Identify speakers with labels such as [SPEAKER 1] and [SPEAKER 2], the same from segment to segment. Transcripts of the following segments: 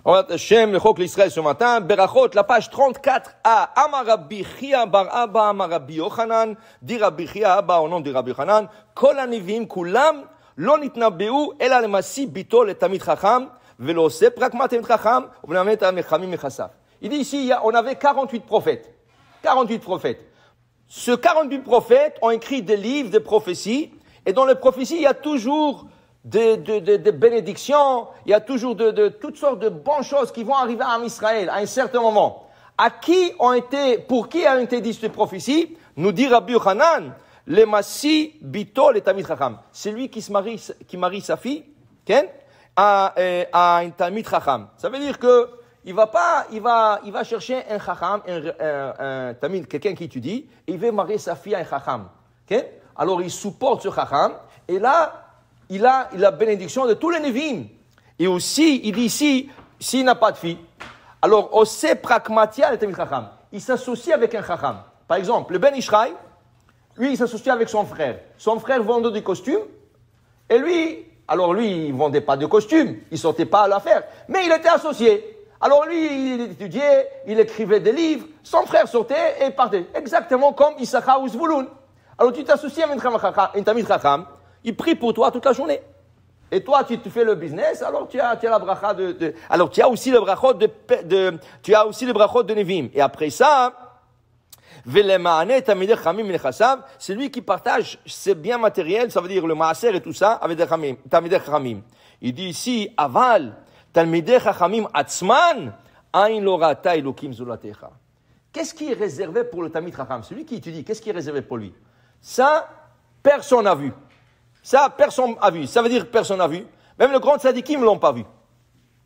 [SPEAKER 1] On va Hachem, le Chok l'Israël ce matin, Berachot, la page 34a, Amar Rabbi Chia bar Abba, Amar Rabbi Yochanan, dit Rabbi Chia Abba au nom de Rabbi Yochanan, Kol hanivim kulam, lo nitnabeu, ela lemasi bito le tamid chacham, velo se prakma tamid chacham, v'namet amechamim mechasaf. Il dit ici, on avait 48 prophètes. 48 prophètes. Ce 48 prophètes ont écrit des livres de prophéties, et dans les prophéties, il y a toujours de bénédictions, il y a toujours de toutes sortes de bonnes choses qui vont arriver à Israël à un certain moment. Pour qui ont été dites ces prophéties? Nous dit Rabbi Yochanan, le Massi Bito le Tamid Chacham. C'est lui qui marie sa fille, à un Tamid Chacham. Ça veut dire que il va chercher un Chacham, un Tamid, quelqu'un qui étudie, et il veut marier sa fille à un Chacham. Alors il supporte ce Chacham, et là, il a la bénédiction de tous les Nevim. Et aussi, il dit ici, s'il n'a pas de fille, alors, Ose Prakmatia, le Tamid Chacham, il s'associe avec un Chacham. Par exemple, le Ben Ishraï, lui, il s'associe avec son frère. Son frère vendait des costumes, et lui, il ne vendait pas de costumes, il ne sortait pas à l'affaire, mais il était associé. Alors lui, il étudiait, il écrivait des livres, son frère sortait et partait. Exactement comme Issachar ou Zvouloun. Alors tu t'associes avec un Tamid Chacham, il prie pour toi toute la journée. Et toi, tu te fais le business, alors tu as la bracha alors tu as aussi le brachot de Nevim. Et après ça, c'est lui qui partage ses biens matériels, ça veut dire le maaser et tout ça, avec des Talmidei Chachamim. Il dit ici, aval, Talmidei Chachamim atzman, ain lo ra'ata Elokim zulatecha. Qu'est-ce qui est réservé pour le Talmid Chacham? Celui qui étudie, qu'est-ce qui est réservé pour lui? Ça, personne n'a vu. Ça, personne n'a vu. Ça veut dire personne n'a vu. Même le grand tzadikim ne l'ont pas vu.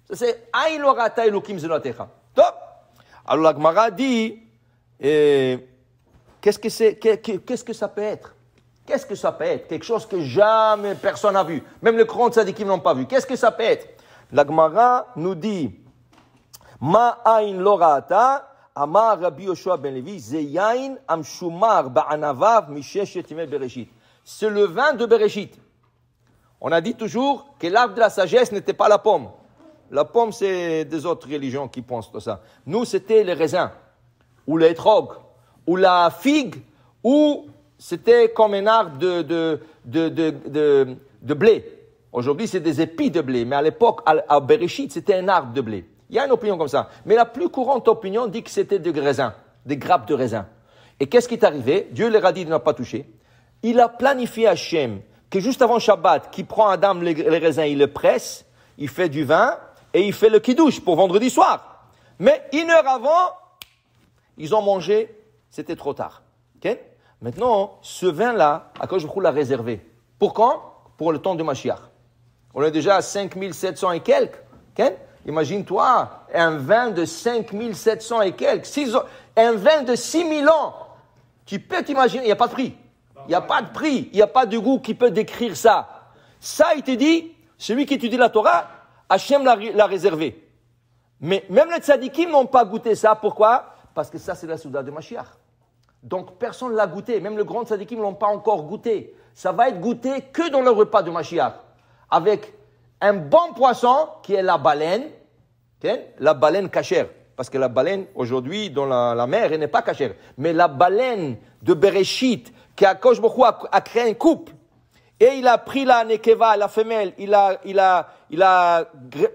[SPEAKER 1] Ça, c'est ain lo ra'ata Elokim zulatecha. Top. Alors la Gemara dit, qu'est-ce que ça peut être? Qu'est-ce que ça peut être? Quelque chose que jamais personne n'a vu. Même le grand tzadikim ne l'ont pas vu. Qu'est-ce que ça peut être? La Gemara nous dit, Ma ain lo ra'ata, Amar Rabbi Yoshua ben Levi, Ze yain amshumar ba'anavav misheshet yemei Bereshit. C'est le vin de Bereshit. On a dit toujours que l'arbre de la sagesse n'était pas la pomme. La pomme, c'est des autres religions qui pensent tout ça. Nous, c'était les raisins, ou les étrog, ou la figue, ou c'était comme un arbre de blé. Aujourd'hui, c'est des épis de blé, mais à l'époque, à Bereshit, c'était un arbre de blé. Il y a une opinion comme ça. Mais la plus courante opinion dit que c'était des raisins, des grappes de raisins. Et qu'est-ce qui est arrivé? Dieu leur a dit de ne pas toucher. Il a planifié Hachem que juste avant Shabbat, qui prend Adam les raisins, il les presse, il fait du vin, et il fait le kiddush pour vendredi soir. Mais 1 heure avant, ils ont mangé, c'était trop tard. Okay? Maintenant, ce vin-là, Akadosh Baruch Hu l'a réservé. Pour quand? Pour le temps de Mashiach. On est déjà à 5700 et quelques. Okay? Imagine-toi, un vin de 5700 et quelques. Un vin de 6000 ans. Tu peux t'imaginer, il n'y a pas de prix. Il n'y a pas de prix, il n'y a pas de goût qui peut décrire ça. Ça, il te dit, celui qui étudie la Torah, Hachem l'a réservé. Mais même les tzadikim n'ont pas goûté ça. Pourquoi? Parce que ça, c'est la souda de Mashiach. Donc, personne ne l'a goûté. Même le grand tzadikim ne l'ont pas encore goûté. Ça va être goûté que dans le repas de Mashiach. Avec un bon poisson, qui est la baleine. Okay? La baleine cachère. Parce que la baleine, aujourd'hui, dans la mer, elle n'est pas cachère. Mais la baleine de Bereshit, qu'Akadosh Baruch Hu a créé un couple, et il a pris la nekeva, la femelle, il a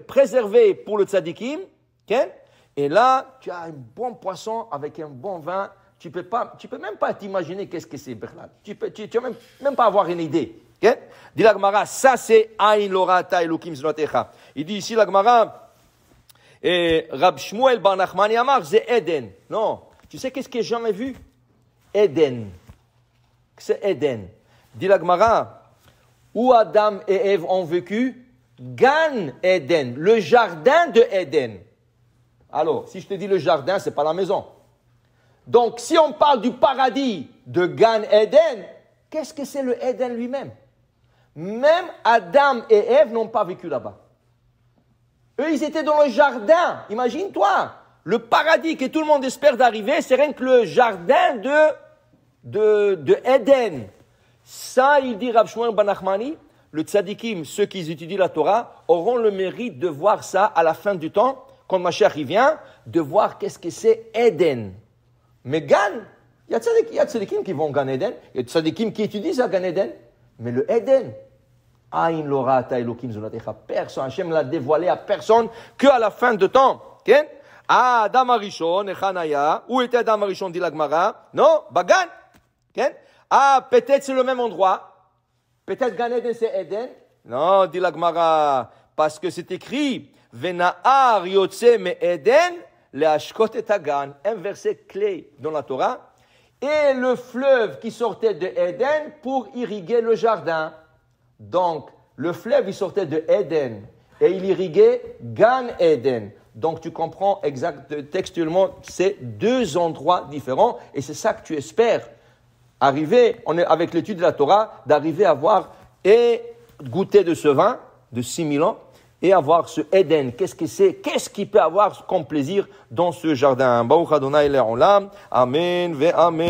[SPEAKER 1] préservé pour le tzadikim, okay? Et là, tu as un bon poisson avec un bon vin, tu peux même pas t'imaginer qu'est-ce que c'est, Bernard. Tu vas même pas avoir une idée. Okay? Dit la Gemara, ça c'est Ain lo ra'ata Elokim zulatecha. Il dit ici la Gemara, Rab Shmuel bar Nachmani Amar, c'est Eden. Non, tu sais qu'est-ce que j'ai jamais vu? Eden. C'est Eden. Dit la Gemara, où Adam et Ève ont vécu, Gan Eden, le jardin de Eden. Alors, si je te dis le jardin, c'est pas la maison. Donc, si on parle du paradis de Gan Eden, qu'est-ce que c'est le Eden lui-même? Même Adam et Ève n'ont pas vécu là-bas. Eux, ils étaient dans le jardin. Imagine-toi, le paradis que tout le monde espère d'arriver, c'est rien que le jardin de Eden. Ça, il dit Rav Shmuel bar Nachmani, le tzadikim, ceux qui étudient la Torah, auront le mérite de voir ça à la fin du temps, quand Mashiach il vient, de voir qu'est-ce que c'est Eden. Mais Gan, il y a tzadikim qui vont au Gan Eden, il y a tzadikim qui étudient ça Gan Eden, mais le Eden, Aïn lorata elokim zulatecha, personne, Hachem l'a dévoilé à personne qu'à la fin de temps. Okay? Ah, Adam Arishon, Echanaya, où était Adam Arishon, dit la Gemara? Non, Bagan. Okay? Ah, peut-être c'est le même endroit. Peut-être Gan Eden c'est Eden. Non, dit la Gemara, parce que c'est écrit, Vena'ar yotse me Eden, le'ashkot et Hagan, un verset clé dans la Torah, et le fleuve qui sortait de Eden pour irriguer le jardin. Donc, le fleuve, il sortait de Eden et il irriguait Gan Eden. Donc, tu comprends textuellement, c'est deux endroits différents et c'est ça que tu espères arriver, avec l'étude de la Torah, d'arriver à voir et goûter de ce vin de 6000 ans et avoir ce Eden. Qu'est-ce que c'est? Qu'est-ce qu'il peut avoir comme plaisir dans ce jardin? Baruch Adonai le'olam. Amen ve amen.